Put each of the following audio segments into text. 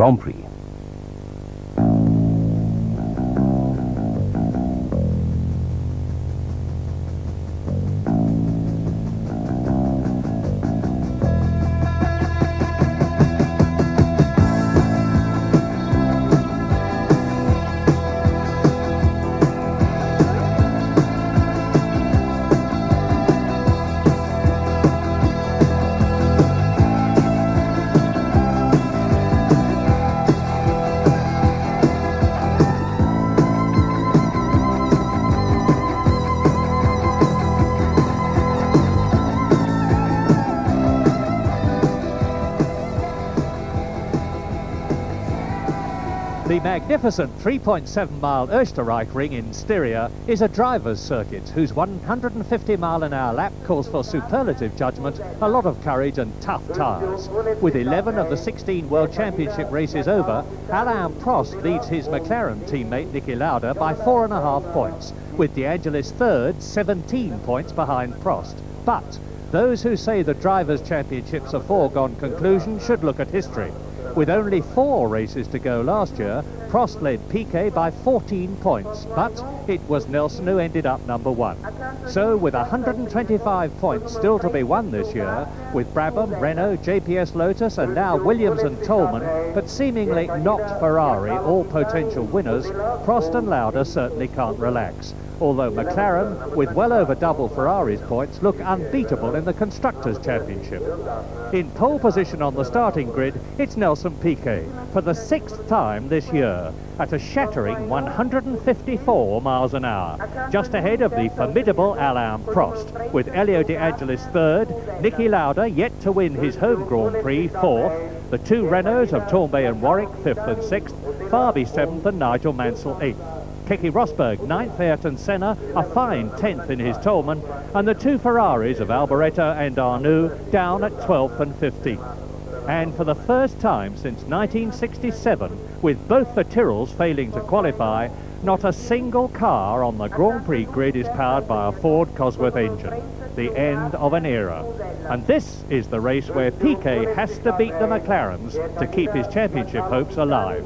Grand Prix. The magnificent 3.7-mile Österreich-ring in Styria is a driver's circuit whose 150-mile-an-hour lap calls for superlative judgment, a lot of courage and tough tyres. With 11 of the 16 World Championship races over, Alain Prost leads his McLaren teammate Niki Lauda by 4.5 points, with De Angelis third, 17 points behind Prost. But those who say the Drivers' Championship's a foregone conclusion should look at history. With only 4 races to go last year, Prost led Piquet by 14 points, but it was Nelson who ended up number 1. So with 125 points still to be won this year, with Brabham, Renault, JPS Lotus and now Williams and Toleman, but seemingly not Ferrari, all potential winners, Prost and Lauda certainly can't relax. Although McLaren, with well over double Ferrari's points, look unbeatable in the Constructors' Championship. In pole position on the starting grid, it's Nelson Piquet, for the 6th time this year, at a shattering 154 miles an hour, just ahead of the formidable Alain Prost, with Elio De Angelis third, Niki Lauda, yet to win his home Grand Prix, 4th, the 2 Renaults of Tournbay and Warwick, 5th and 6th, Fabi 7th and Nigel Mansell 8th. Keke Rosberg 9th, Ayrton Senna a fine 10th in his Toleman, and the 2 Ferraris of Alboreto and Arnoux down at 12th and 15th. And for the first time since 1967, with both the Tyrrells failing to qualify, not a single car on the Grand Prix grid is powered by a Ford Cosworth engine. The end of an era. And this is the race where Piquet has to beat the McLarens to keep his championship hopes alive.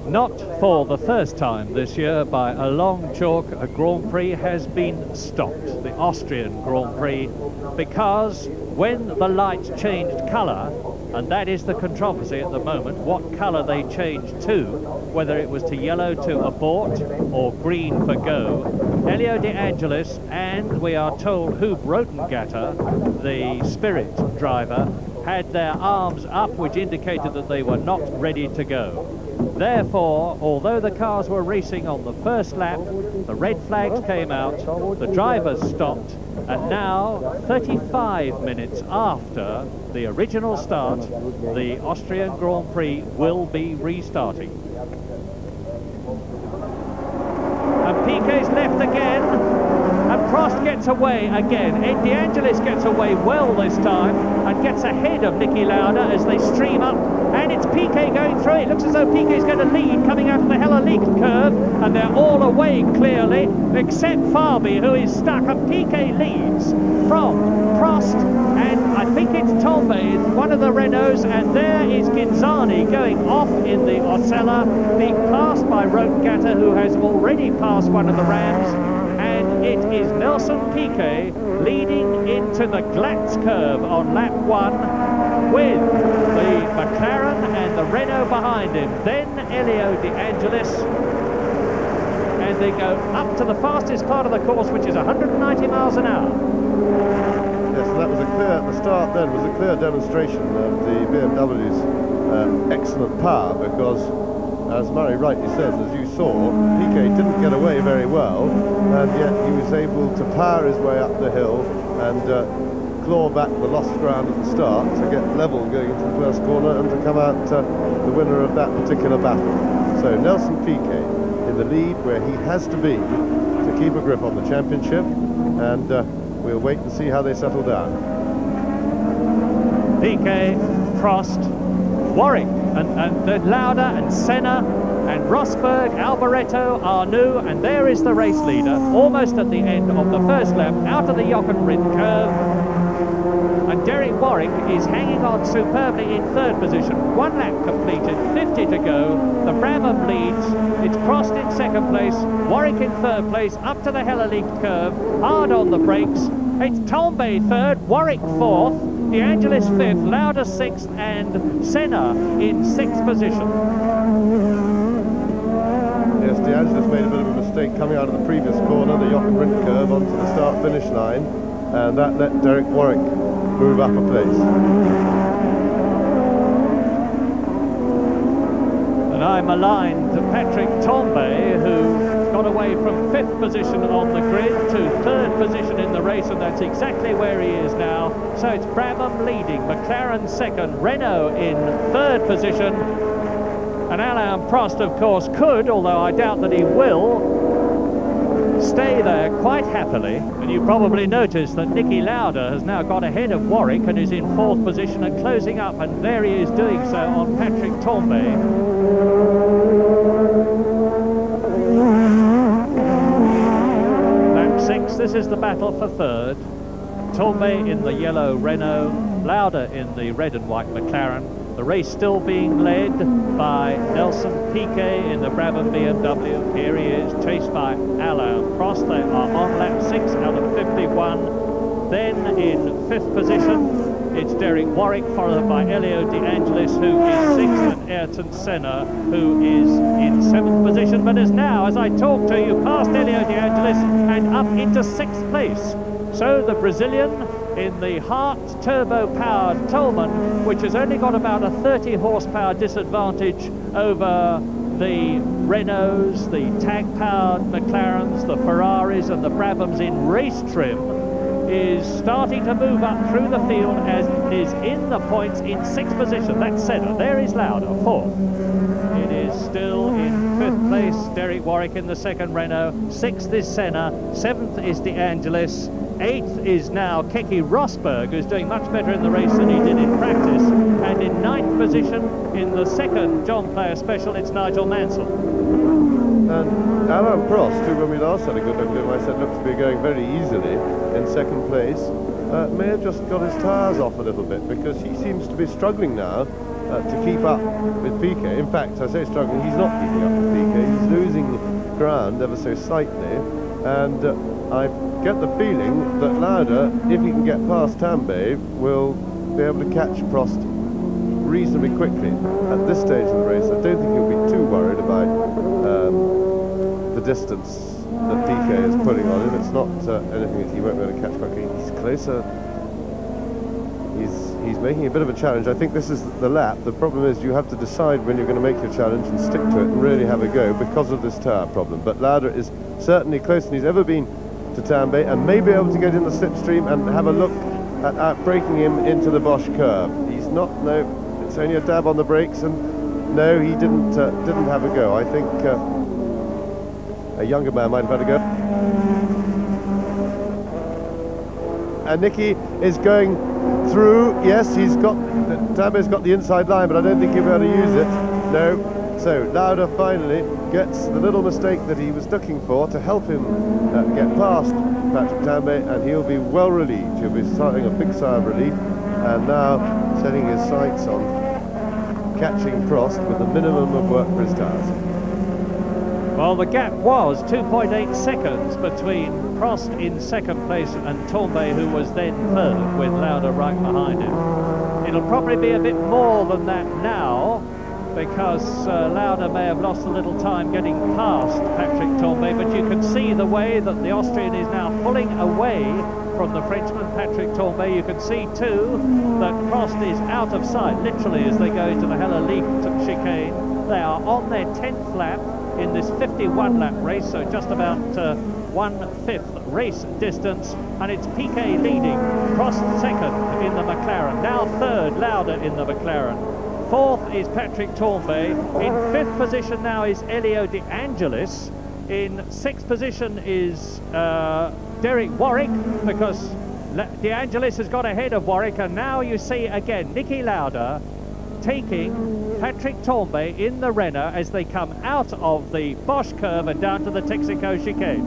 Not for the first time this year by a long chalk, a Grand Prix has been stopped, the Austrian Grand Prix, because when the lights changed colour, and that is the controversy at the moment, what colour they changed to, whether it was to yellow to abort or green for go, Elio De Angelis and, we are told, Hub Rotengatter, the Spirit driver, had their arms up, which indicated that they were not ready to go. Therefore, although the cars were racing on the first lap, the red flags came out, the drivers stopped, and now, 35 minutes after the original start, the Austrian Grand Prix will be restarting. And Piquet's left again, and Prost gets away again. Ed De Angelis gets away well this time and gets ahead of Niki Lauda as they stream up, and it's Piquet going through. It looks as though Piquet's going to lead coming out of the Hella League curve, and they're all away clearly except Fabi, who is stuck, and Piquet leads from Prost and I think it's Tollway, one of the Renaults, and there is Ghinzani going off in the Osella, being passed by Rotengatter, who has already passed one of the Rams, and it is Nelson Piquet leading into the Glatz curve on lap 1 with the McLaren and the Renault behind him. Then Elio De Angelis, and they go up to the fastest part of the course, which is 190 miles an hour. Yes, and that was a clear, the start then was a clear demonstration of the BMW's excellent power, because as Murray rightly says, as you saw, Piquet didn't get away very well, and yet he was able to power his way up the hill and claw back the lost ground at the start to get level going into the first corner and to come out the winner of that particular battle. So Nelson Piquet in the lead where he has to be to keep a grip on the championship, and we'll wait and see how they settle down. Piquet, Prost, Warwick, and Lauda and Senna and Rosberg, Alboreto, Arnoux, and there is the race leader, almost at the end of the first lap, out of the Jochenried curve. And Derek Warwick is hanging on superbly in third position. 1 lap completed, 50 to go. The Brabham leads. It's Prost in second place, Warwick in third place, up to the Helleleek curve, hard on the brakes. It's Tombay third, Warwick fourth, De Angelis fifth, Lauda sixth, and Senna in sixth position. Yes, De Angelis made a bit of a mistake coming out of the previous corner, the Jochen Rindt curve, onto the start-finish line, and that let Derek Warwick move up a place. And I'm aligned to Patrick Tombay, who got away from fifth position on the grid to third position in the race, and that's exactly where he is now. So it's Brabham leading, McLaren second, Renault in third position, and Alain Prost, of course, could, although I doubt that he will, stay there quite happily. And you probably noticed that Niki Lauda has now got ahead of Warwick and is in fourth position and closing up, and there he is doing so on Patrick Tombay. Lap 6, this is the battle for third. Tombay in the yellow Renault, Lauda in the red and white McLaren. The race still being led by Nelson Piquet in the Brabham BMW. Here he is, chased by Alain Prost. They are on lap 6 out of 51. Then in fifth position, it's Derek Warwick, followed by Elio De Angelis, who is sixth, and Ayrton Senna, who is in seventh position, but is now, as I talk to you, past Elio De Angelis and up into sixth place. So the Brazilian in the Hart turbo-powered Tolman, which has only got about a 30 horsepower disadvantage over the Renaults, the tag-powered McLarens, the Ferraris and the Brabhams in race trim, is starting to move up through the field as is in the points in sixth position. That's Senna. There is Lauda, fourth. It is still in fifth place, Derek Warwick in the second Renault. Sixth is Senna. Seventh is De Angelis. Eighth is now Keke Rosberg, who's doing much better in the race than he did in practice. And in ninth position, in the second John Player Special, it's Nigel Mansell. And Alain Prost, who when we last had a good look at him, I said looks to be going very easily in second place, may have just got his tyres off a little bit, because he seems to be struggling now to keep up with Piquet. In fact, I say struggling, he's not keeping up with Piquet. He's losing ground ever so slightly, and I get the feeling that Lauda, if he can get past Tambay, will be able to catch Prost reasonably quickly. At this stage of the race, I don't think he'll be too worried about the distance that Piquet is putting on him. It's not anything that he won't be able to catch quickly. He's closer. He's making a bit of a challenge. I think this is the lap. The problem is you have to decide when you're going to make your challenge and stick to it and really have a go because of this tyre problem. But Lauda is certainly closer than he's ever been to Tambay, and may be able to get in the slipstream and have a look at outbreaking him into the Bosch curve. He's not, no, it's only a dab on the brakes, and no, he didn't have a go. I think a younger man might have had a go. And Niki is going through. Yes, Tambay's got the inside line, but I don't think he'll be able to use it. No. So Lauda finally gets the little mistake that he was looking for to help him get past Patrick Tambay, and he'll be well relieved. He'll be starting a big sigh of relief, and now setting his sights on catching Prost with the minimum of work for his tyres. Well, the gap was 2.8 seconds between Prost in second place and Tombay, who was then third, with Lauda right behind him. It'll probably be a bit more than that now, because Lauda may have lost a little time getting past Patrick Tombay, but you can see the way that the Austrian is now pulling away from the Frenchman Patrick Tombay. You can see too that Prost is out of sight, literally, as they go into the Helleleek chicane. They are on their 10th lap in this 51 lap race, so just about 1/5 race distance, and it's Piquet leading, Prost second in the McLaren, now third Lauda in the McLaren. Fourth is Patrick Tombay. In fifth position now is Elio De Angelis. In sixth position is Derek Warwick, because De Angelis has got ahead of Warwick, and now you see again Niki Lauda taking Patrick Tombay in the Renault as they come out of the Bosch curve and down to the Texaco chicane.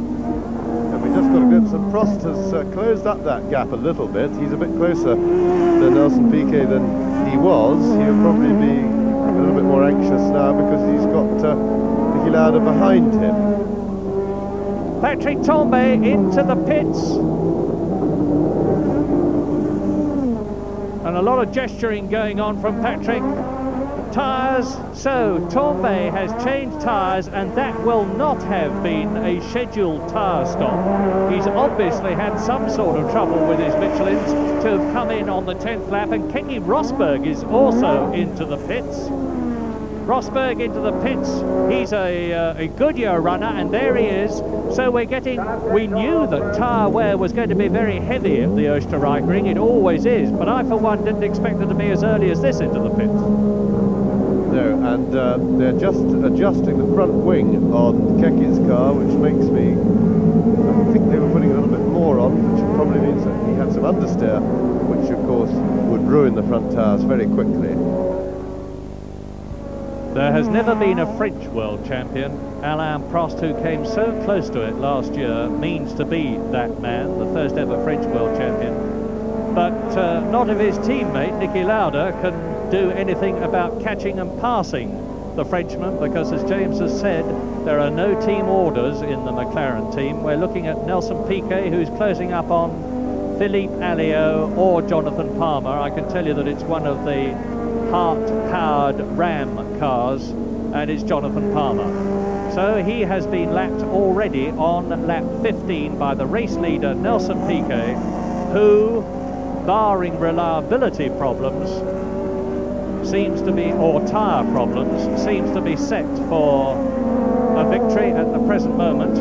And we just got a glimpse points, and Prost has closed up that gap a little bit. He's a bit closer to Nelson Piquet than he was. He'll probably be a little bit more anxious now because he's got Niki Lauda behind him. Patrick Tambay into the pits. And a lot of gesturing going on from Patrick. Tyres, so Tambay has changed tyres, and that will not have been a scheduled tyre stop. He's obviously had some sort of trouble with his Michelins to have come in on the 10th lap, and Keke Rosberg is also into the pits. Rosberg into the pits. He's a Goodyear runner, and there he is. So we knew that tyre wear was going to be very heavy at the Österreichring. It always is, but I for one didn't expect it to be as early as this into the pits. No, and they're just adjusting the front wing on Keke's car, which makes me I think they were putting a little bit more on, which probably means that he had some understeer, which of course would ruin the front tyres very quickly. There has never been a French world champion. Alain Prost, who came so close to it last year, means to be that man, the first ever French world champion. But not if his teammate, Niki Lauda, can do anything about catching and passing the Frenchman, because as James has said, there are no team orders in the McLaren team. We're looking at Nelson Piquet, who's closing up on Philippe Alliot or Jonathan Palmer. I can tell you that it's one of the Hart-powered Ram cars, and it's Jonathan Palmer. So he has been lapped already on lap 15 by the race leader Nelson Piquet, who, barring reliability problems, seems to be, or tyre problems, seems to be set for a victory at the present moment,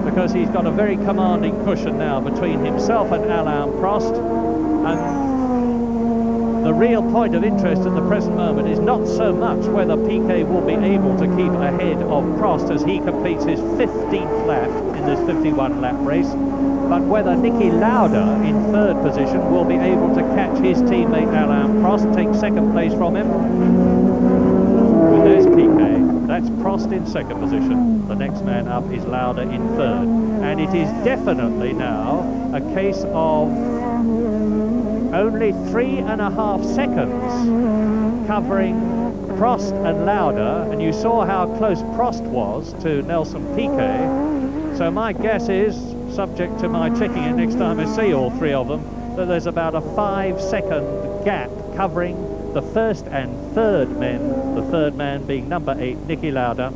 because he's got a very commanding cushion now between himself and Alain Prost. And the real point of interest at the present moment is not so much whether Piquet will be able to keep ahead of Prost as he completes his 15th lap in this 51-lap race, but whether Niki Lauda in third position will be able to catch his teammate Alain Prost, take second place from him. Well, there's Piquet, that's Prost in second position. The next man up is Lauda in third. And it is definitely now a case of only 3.5 seconds covering Prost and Lauda, and you saw how close Prost was to Nelson Piquet. So my guess is, subject to my checking it next time I see all three of them, that there's about a 5-second gap covering the first and third men, the third man being number 8, Niki Lauda.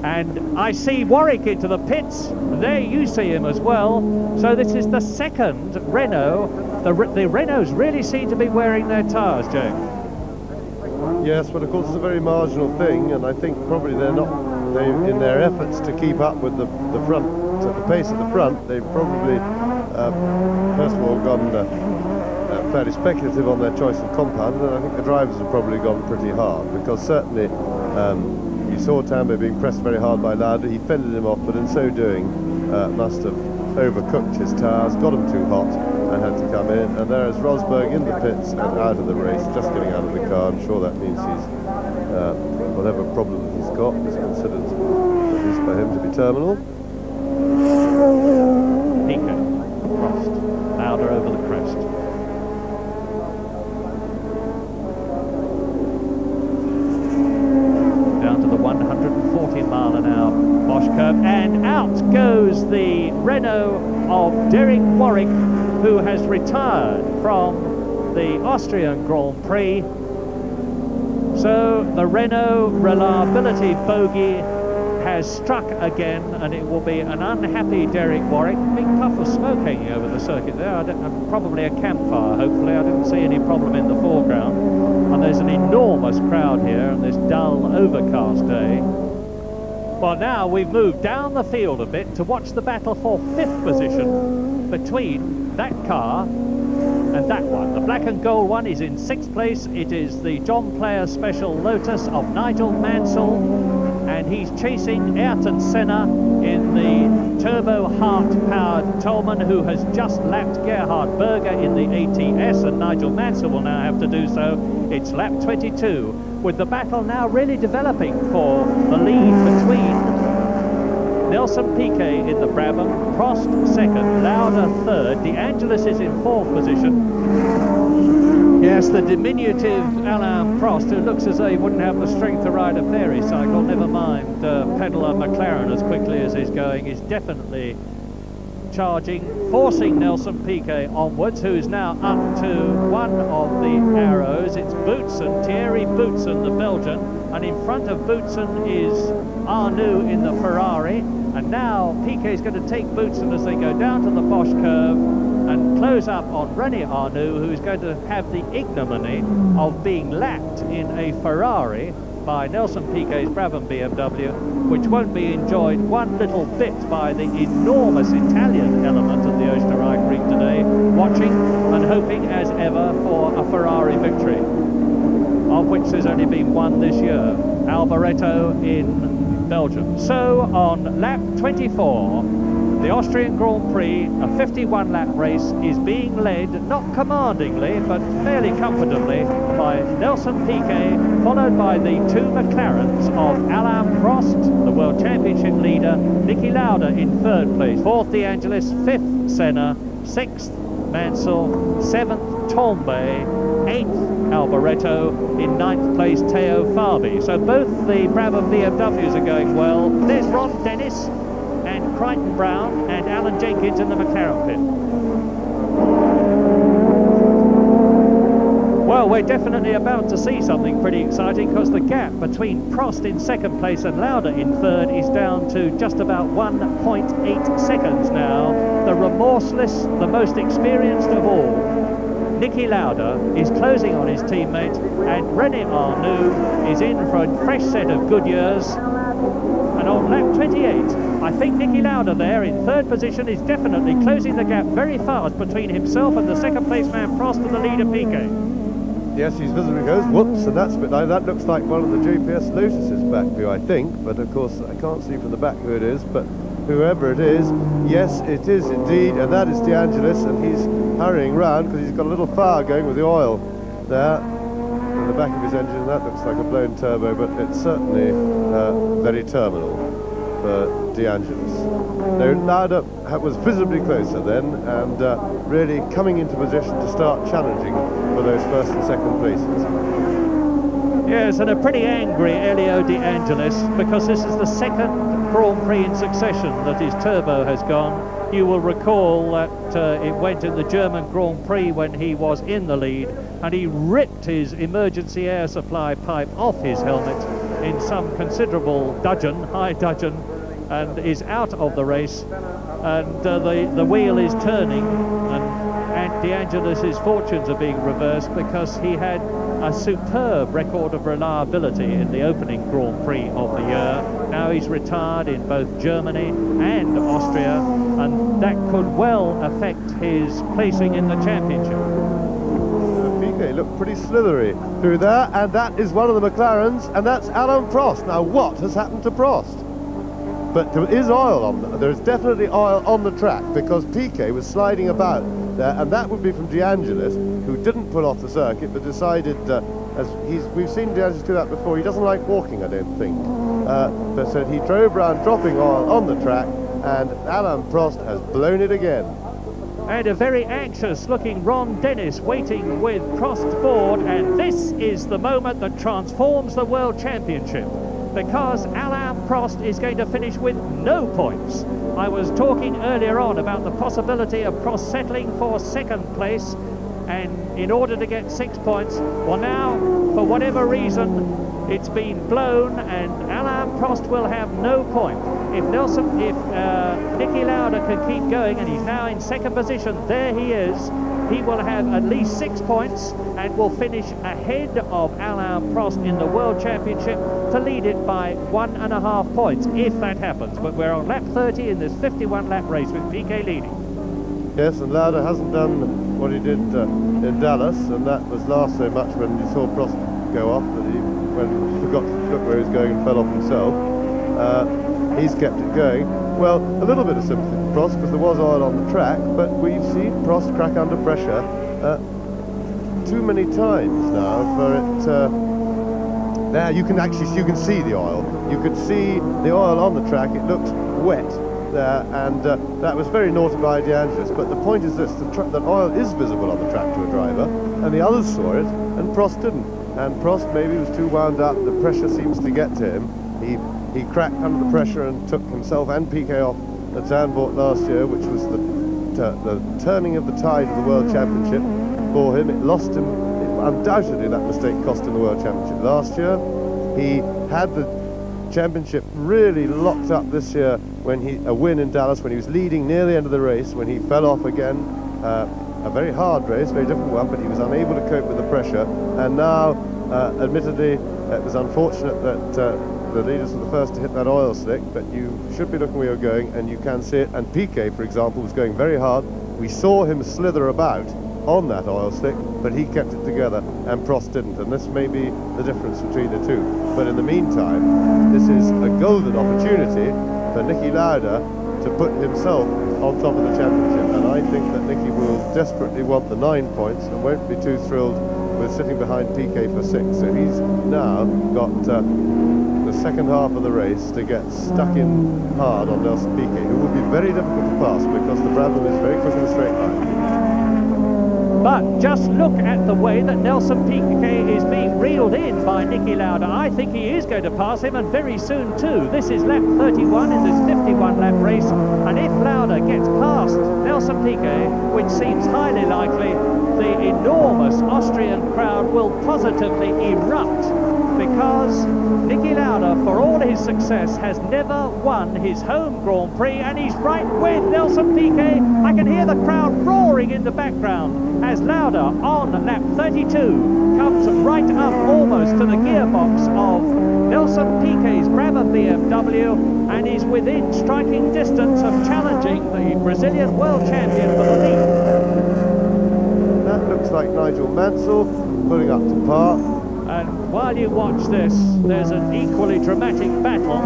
And I see Warwick into the pits. There you see him as well. So this is the second Renault. The Renaults really seem to be wearing their tyres, James. Yes, but of course it's a very marginal thing, and I think probably they're not, in their efforts to keep up with the front, at the pace of the front, they've probably, first of all, gone fairly speculative on their choice of compound, and I think the drivers have probably gone pretty hard, because certainly you saw Tambay being pressed very hard by Lauda. He fended him off, but in so doing must have overcooked his tyres, got them too hot, and had to come in. And there is Rosberg in the pits and out of the race, just getting out of the car. I'm sure that means he's, whatever problem he's got is considered, at least by him, to be terminal. Piquet, Prost, Lauda over the crest. Down to the 140-mile-an-hour Bosch curve, and out goes the Renault of Derek Warwick, who has retired from the Austrian Grand Prix. So the Renault reliability bogey has struck again, and it will be an unhappy Derek Warwick. Big puff of smoke hanging over the circuit there. Probably a campfire, hopefully. I didn't see any problem in the foreground. And there's an enormous crowd here on this dull, overcast day. Well, now we've moved down the field a bit to watch the battle for 5th position between that car and that one. The black and gold one is in 6th place. It is the John Player Special Lotus of Nigel Mansell, and he's chasing Ayrton Senna in the Turbo Hart-powered Tolman, who has just lapped Gerhard Berger in the ATS, and Nigel Mansell will now have to do so. It's lap 22, with the battle now really developing for the lead between Nelson Piquet in the Brabham, Prost second, Lauda third, De Angelis is in fourth position. Yes, the diminutive Alain Prost, who looks as though he wouldn't have the strength to ride a fairy cycle, never mind pedal a McLaren as quickly as he's going, is definitely charging, forcing Nelson Piquet onwards, who's now up to one of the arrows. It's Boutsen, Thierry Boutsen, the Belgian, and in front of Boutsen is Arnoux in the Ferrari, and now Piquet's going to take Boutsen as they go down to the Bosch curve and close up on René Arnoux, who's going to have the ignominy of being lapped in a Ferrari by Nelson Piquet's Brabham BMW, which won't be enjoyed one little bit by the enormous Italian element of the Österreich ring today, watching and hoping as ever for a Ferrari victory, of which there's only been one this year, Alboreto in Belgium. So on lap 24, the Austrian Grand Prix, a 51-lap race, is being led, not commandingly, but fairly comfortably, by Nelson Piquet, followed by the two McLarens of Alain Prost, the World Championship leader, Niki Lauda in third place, fourth De Angelis, fifth Senna, sixth Mansell, seventh Tambay, eighth Alboreto, in ninth place Theo Fabi. So both the Brabham BMWs are going well. There's Ron Dennis and Crichton Brown and Alan Jenkins in the McLaren pit. Well, we're definitely about to see something pretty exciting, because the gap between Prost in second place and Lauda in third is down to just about 1.8 seconds now. The remorseless, the most experienced of all, Niki Lauda, is closing on his teammate, and René Arnoux is in for a fresh set of good years. And on lap 28, I think Niki Lauda there in third position is definitely closing the gap very fast between himself and the second place man Prost and the leader Piquet. Yes, he's visibly goes, whoops, and that's a bit like, that looks like one of the JPS Lotus's back view, I think, but of course I can't see from the back who it is, but whoever it is, yes, it is indeed, and that is De Angelis, and he's hurrying round because he's got a little fire going with the oil there in the back of his engine. That looks like a blown turbo, but it's certainly very terminal for De Angelis. No, Lauda was visibly closer then, and really coming into position to start challenging for those first and second places. Yes, and a pretty angry Elio De Angelis, because this is the second Grand Prix in succession that his turbo has gone. You will recall that it went in the German Grand Prix when he was in the lead, and he ripped his emergency air supply pipe off his helmet in some considerable dudgeon, high dudgeon, and is out of the race, and the wheel is turning, and De Angelis' fortunes are being reversed, because he had a superb record of reliability in the opening Grand Prix of the year. Now he's retired in both Germany and Austria, and that could well affect his placing in the championship. Piquet looked pretty slithery through there, and that is one of the McLarens, and that's Alain Prost. Now what has happened to Prost? But there is oil on there is definitely oil on the track, because Piquet was sliding about there, and that would be from De Angelis, who didn't pull off the circuit but decided, we've seen De Angelis do that before, he doesn't like walking, I don't think, but so he drove around dropping oil on the track, and Alain Prost has blown it again. And a very anxious looking Ron Dennis waiting with Prost board, and this is the moment that transforms the World Championship, because Alain Prost is going to finish with no points. I was talking earlier on about the possibility of Prost settling for second place, and in order to get 6 points, well now, for whatever reason, it's been blown, and Alain Prost will have no point. If Niki Lauda can keep going, and he's now in second position, there he is, he will have at least 6 points and will finish ahead of Alain Prost in the World Championship to lead it by 1.5 points, if that happens. But we're on lap 30 in this 51-lap race with Piquet leading. Yes, and Lauda hasn't done what he did in Dallas, and that was last so much when you saw Prost go off that he forgot to look where he was going and fell off himself. He's kept it going. Well, a little bit of sympathy for Prost, because there was oil on the track, but we've seen Prost crack under pressure too many times now for it There, you can see the oil. You could see the oil on the track. It looked wet there, and that was very naughty by De Angelis. But the point is this: that oil is visible on the track to a driver, and the others saw it, and Prost didn't. And Prost maybe was too wound up. The pressure seems to get to him. He cracked under the pressure and took himself and Piquet off at Zandvoort last year, which was the turning of the tide of the World Championship for him. It lost him. Undoubtedly, that mistake cost him the World Championship last year. He had the championship really locked up this year when a win in Dallas, when he was leading near the end of the race, when he fell off again. A very hard race, very difficult one, but he was unable to cope with the pressure. And now, admittedly, it was unfortunate that the leaders were the first to hit that oil slick, but you should be looking where you're going, and you can see it. And Piquet, for example, was going very hard. We saw him slither about on that oil slick, but he kept it together, and Prost didn't, and this may be the difference between the two. But in the meantime, this is a golden opportunity for Niki Lauda to put himself on top of the championship, and I think that Niki will desperately want the 9 points and won't be too thrilled with sitting behind Piquet for 6. So he's now got the second half of the race to get stuck in hard on Nelson Piquet, who will be very difficult to pass because the Brabham is very quick in the straight line. But just look at the way that Nelson Piquet is being reeled in by Niki Lauda. I think he is going to pass him, and very soon too. This is lap 31 in this 51 lap race, and if Lauda gets past Nelson Piquet, which seems highly likely, the enormous Austrian crowd will positively erupt, because Niki Lauda, for all his success, has never won his home Grand Prix, and he's right with Nelson Piquet. I can hear the crowd roaring in the background as Lauda on lap 32 comes right up almost to the gearbox of Nelson Piquet's Brabham BMW, and is within striking distance of challenging the Brazilian world champion for the lead. That looks like Nigel Mansell pulling up to par. And while you watch this, there's an equally dramatic battle,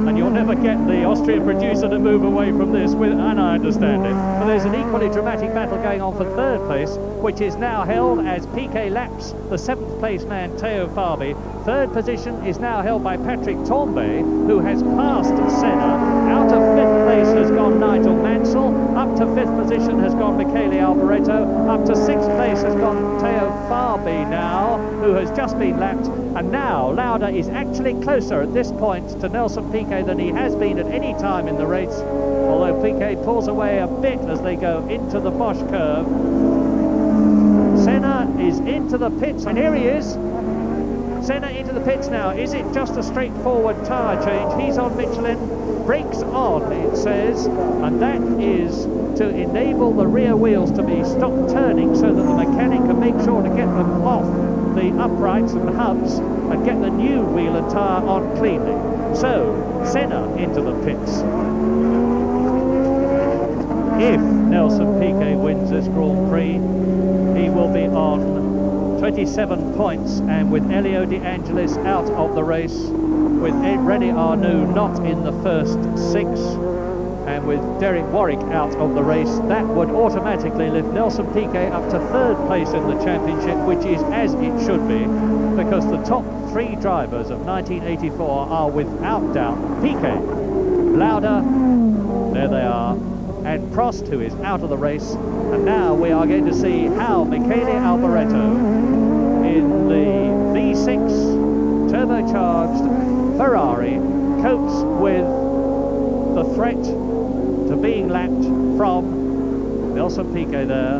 and you'll never get the Austrian producer to move away from this, and I understand it. But there's an equally dramatic battle going on for third place, which is now held as Piquet laps the 7th place man Theo Fabi. Third position is now held by Patrick Tambay, who has passed Senna. Out of 5th place has gone Nigel Mansell. Up to 5th position has gone Michele Alboreto. Up to 6th place has gone Theo Fabi now, who has just been lapped. And now Lauda is actually closer at this point to Nelson Piquet than he has been at any time in the race, although Piquet pulls away a bit as they go into the Bosch curve. Senna is into the pits, and here he is. Senna into the pits now. Is it just a straightforward tyre change? He's on Michelin, brakes on, it says, and that is to enable the rear wheels to be stopped turning so that the mechanic can make sure to get them off the uprights and hubs and get the new wheel and tyre on cleanly. So, Senna into the pits. If Nelson Piquet wins this Grand Prix, he will be on 27 points, and with Elio De Angelis out of the race, with René Arnoux not in the first 6, and with Derek Warwick out of the race, that would automatically lift Nelson Piquet up to 3rd place in the championship, which is as it should be, because the top 3 drivers of 1984 are without doubt Piquet, Lauda, there they are, and Prost, who is out of the race. And now we are going to see how Michele Alboreto in the V6 turbocharged Ferrari copes with the threat to being lapped from Nelson Piquet there,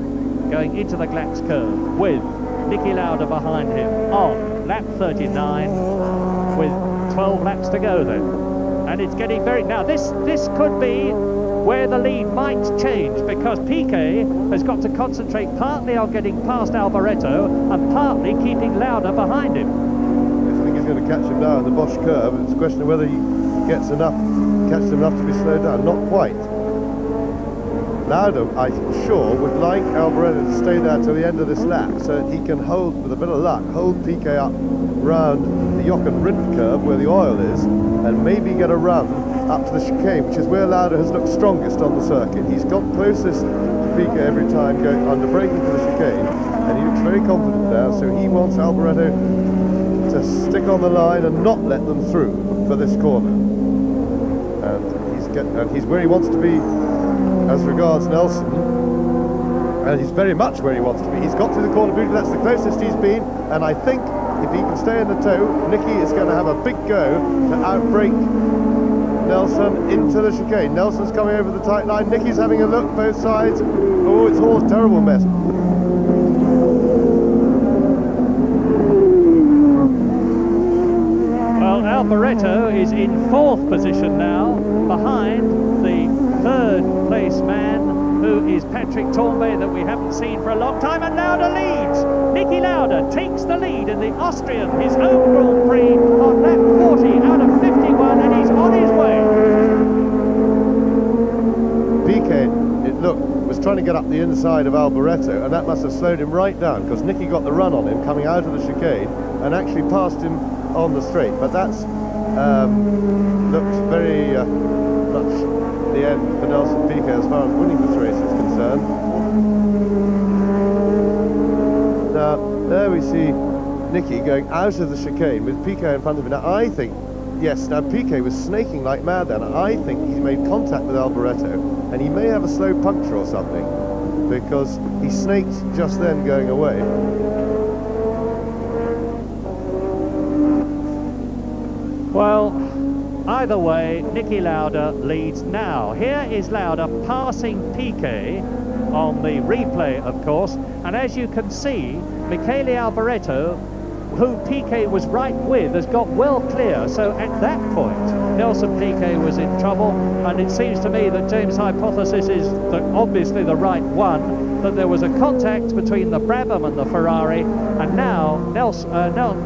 going into the Glatz curve with Niki Lauda behind him on lap 39 with 12 laps to go then. And it's getting very... Now this could be where the lead might change, because Piquet has got to concentrate partly on getting past Alboreto and partly keeping Lauda behind him. Yes, I think he's going to catch him now in the Bosch curve. It's a question of whether he catches him enough to be slowed down. Not quite. Lauda, I'm sure, would like Alboreto to stay there till the end of this lap so that he can hold, with a bit of luck, hold Piquet up round the Jochen Rindt curve where the oil is, and maybe get a run up to the chicane, which is where Lauda has looked strongest on the circuit. He's got closest to Piquet every time going under braking to the chicane, and he looks very confident there, so he wants Alboreto to stick on the line and not let them through for this corner. And he's where he wants to be as regards Nelson, and he's very much where he wants to be. He's got through the corner beautifully. That's the closest he's been, and I think if he can stay in the toe, Nicky is going to have a big go to outbreak Nelson into the chicane. Nelson's coming over the tight line. Nicky's having a look both sides. Oh, it's all a terrible mess. Well, Alboreto is in 4th position now, behind the 3rd place man, who is Patrick Tornby, that we haven't seen for a long time, and Lauda leads. Nicky Lauda takes the lead in the Austrian, his home Grand Prix, on lap 40 out of 51, and he's on his way. Piquet, was trying to get up the inside of Alboreto, and that must have slowed him right down, because Nicky got the run on him coming out of the chicane and actually passed him on the straight. But that's looked very much the end for Nelson Piquet as far as winning this race is concerned. Now, there we see Nicky going out of the chicane with Piquet in front of him. Now, I think, yes, now Piquet was snaking like mad then. I think he's made contact with Alboreto, and he may have a slow puncture or something, because he snaked just then going away. Well, either way, Nicky Lauda leads now. Here is Lauda passing Piquet on the replay, of course, and as you can see, Michele Alboreto, who Piquet was right with, has got well clear. So at that point, Nelson Piquet was in trouble, and it seems to me that James' hypothesis is obviously the right one, that there was a contact between the Brabham and the Ferrari, and now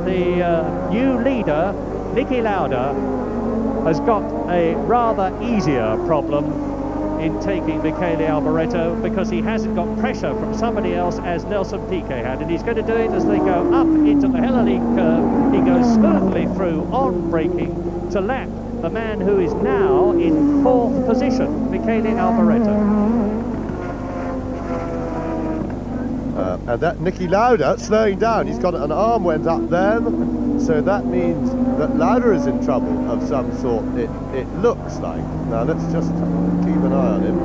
the new leader, Nicky Lauda, has got a rather easier problem in taking Michele Alboreto, because he hasn't got pressure from somebody else as Nelson Piquet had, and he's going to do it as they go up into the Hellenic curve. He goes smoothly through on braking to lap the man who is now in 4th position, Michele Alboreto. And that Nicky Lauda slowing down. He's got an arm went up then, so that means that Lauda is in trouble of some sort, it looks like. Now let's just keep an eye on him,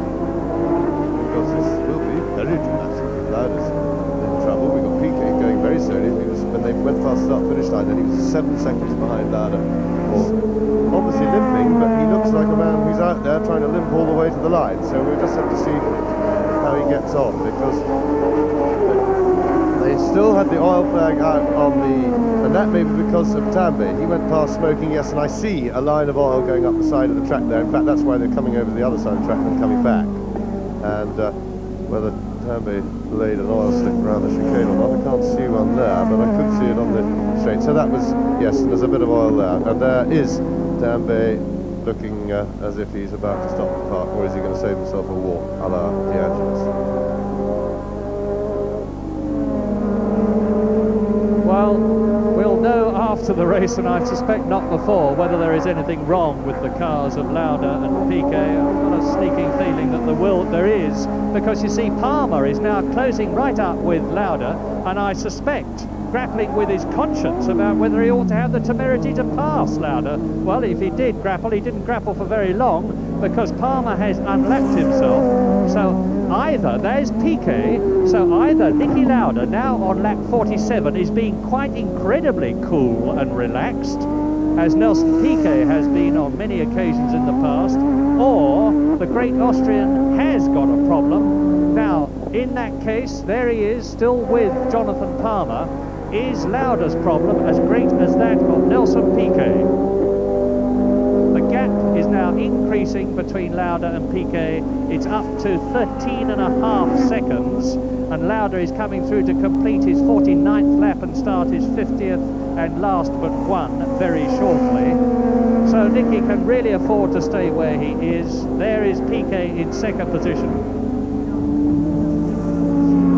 because this will be very dramatic if Lauda's in trouble. We've got Piquet going very slowly. When they went past the start-finish line, then he was 7 seconds behind Lauda. Obviously limping, but he looks like a man who's out there trying to limp all the way to the line. So we'll just have to see how he gets on, because they still had the oil flag out on the, and that may be because of Tambay. He went past smoking, yes, and I see a line of oil going up the side of the track there. In fact, that's why they're coming over the other side of the track and coming back. And whether Tambay laid an oil slick around the chicane or not, I can't see one there, but I could see it on the straight. So that was, yes, and there's a bit of oil there. And there is Tambay looking as if he's about to stop the park, or is he going to save himself a walk, a la De Angelis? Well, we'll know after the race, and I suspect not before, whether there is anything wrong with the cars of Lauda and Piquet. I've got a sneaking feeling that there is, because you see Palmer is now closing right up with Lauda, and I suspect grappling with his conscience about whether he ought to have the temerity to pass Lauda. Well, if he did grapple, he didn't grapple for very long, because Palmer has unlapped himself. So either, there's Piquet, so either Nicky Lauda, now on lap 47, is being quite incredibly cool and relaxed, as Nelson Piquet has been on many occasions in the past, or the great Austrian has got a problem. Now, in that case, there he is, still with Jonathan Palmer. Is Lauda's problem as great as that of Nelson Piquet? The gap is now increasing between Lauda and Piquet. It's up to 13.5 seconds, and Lauda is coming through to complete his 49th lap and start his 50th and last but one very shortly. So Nicky can really afford to stay where he is. There is Piquet in 2nd position.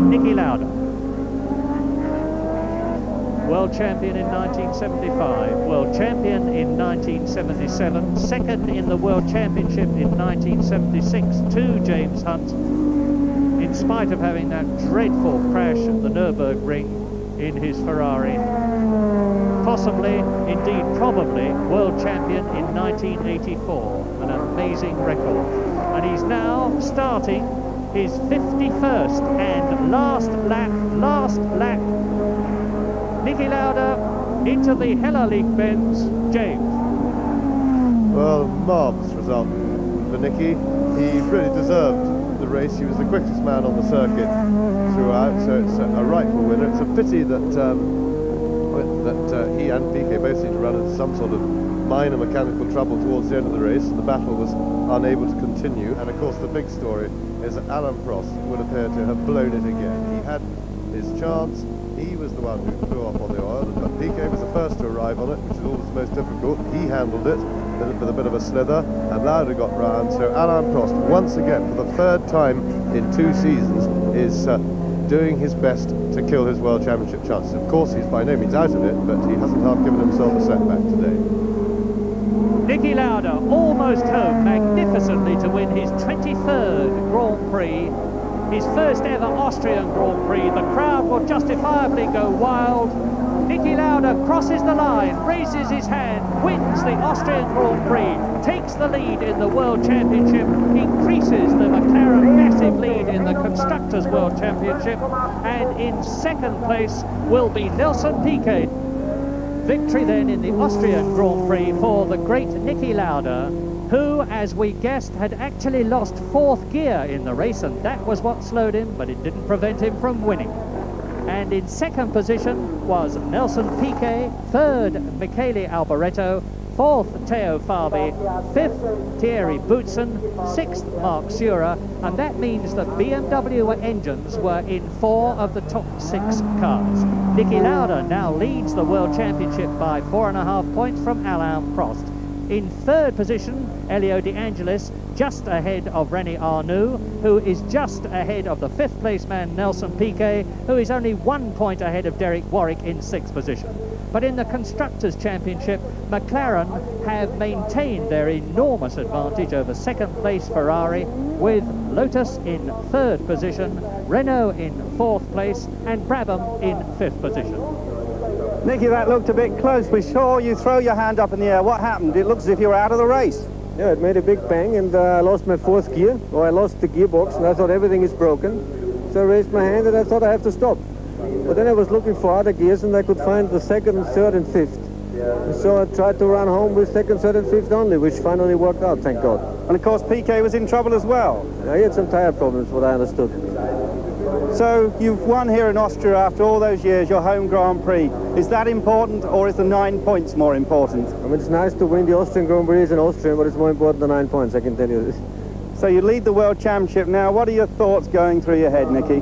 Nicky Lauda, world champion in 1975, world champion in 1977, 2nd in the World Championship in 1976 to James Hunt, in spite of having that dreadful crash at the Nürburgring in his Ferrari. possibly, indeed probably, world champion in 1984. An amazing record. And he's now starting his 51st and last lap. Niki Lauda into the Hella-League Benz. James. Well, marvellous result for Niki. He really deserved the race. He was the quickest man on the circuit throughout, so it's a rightful winner. It's a pity that he and Piquet both seemed to run into some sort of minor mechanical trouble towards the end of the race, and the battle was unable to continue. And of course the big story is that Alain Prost would appear to have blown it again. He had his chance. He was the one who flew off on the oil, but Piquet was the first to arrive on it, which is always the most difficult. He handled it with a bit of a slither, and Lauda got round. So Alain Prost, once again, for the third time in 2 seasons, is doing his best to kill his World Championship chances. Of course, he's by no means out of it, but he hasn't half given himself a setback today. Niki Lauda almost home magnificently to win his 23rd Grand Prix, his first ever Austrian Grand Prix. The crowd will justifiably go wild. Niki Lauda crosses the line, raises his hand, wins the Austrian Grand Prix, takes the lead in the World Championship, increases the McLaren massive lead in the Constructors' World Championship, and in second place will be Nelson Piquet. Victory then in the Austrian Grand Prix for the great Niki Lauda, who, as we guessed, had actually lost 4th gear in the race, and that was what slowed him, but it didn't prevent him from winning. And in second position was Nelson Piquet, 3rd Michele Alboreto, 4th Theo Fabi, 5th Thierry Boutsen, 6th Mark Surer, and that means that BMW engines were in 4 of the top 6 cars. Niki Lauda now leads the World Championship by 4.5 points from Alain Prost. In 3rd position, Elio De Angelis, just ahead of René Arnoux, who is just ahead of the 5th place man Nelson Piquet, who is only 1 point ahead of Derek Warwick in 6th position. But in the Constructors' Championship, McLaren have maintained their enormous advantage over 2nd place Ferrari, with Lotus in 3rd position, Renault in 4th place, and Brabham in 5th position. Niki, that looked a bit close. We saw you throw your hand up in the air. What happened? It looks as if you were out of the race. Yeah, it made a big bang, and I lost my 4th gear, or I lost the gearbox, and I thought everything is broken. So I raised my hand, and I thought I have to stop. But then I was looking for other gears, and I could find the 2nd, 3rd, and 5th. And so I tried to run home with 2nd, 3rd, and 5th only, which finally worked out, thank God. And of course, Piquet was in trouble as well. I had some tire problems, what I understood. So you've won here in Austria after all those years, your home Grand Prix. Is that important, or is the 9 points more important? I mean, it's nice to win the Austrian Grand Prix as an Austrian, but it's more important than 9 points, I can tell you this. So you lead the World Championship now. What are your thoughts going through your head, Niki?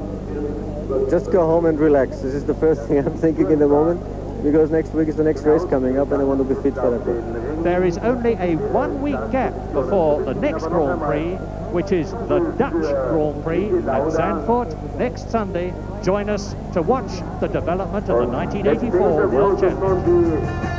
Just go home and relax. This is the first thing I'm thinking in the moment, because next week is the next race coming up, and I want to be fit for that one. There is only a 1-week gap before the next Grand Prix, which is the Dutch Grand Prix at Zandvoort next Sunday. Join us to watch the development of the 1984 World Championship.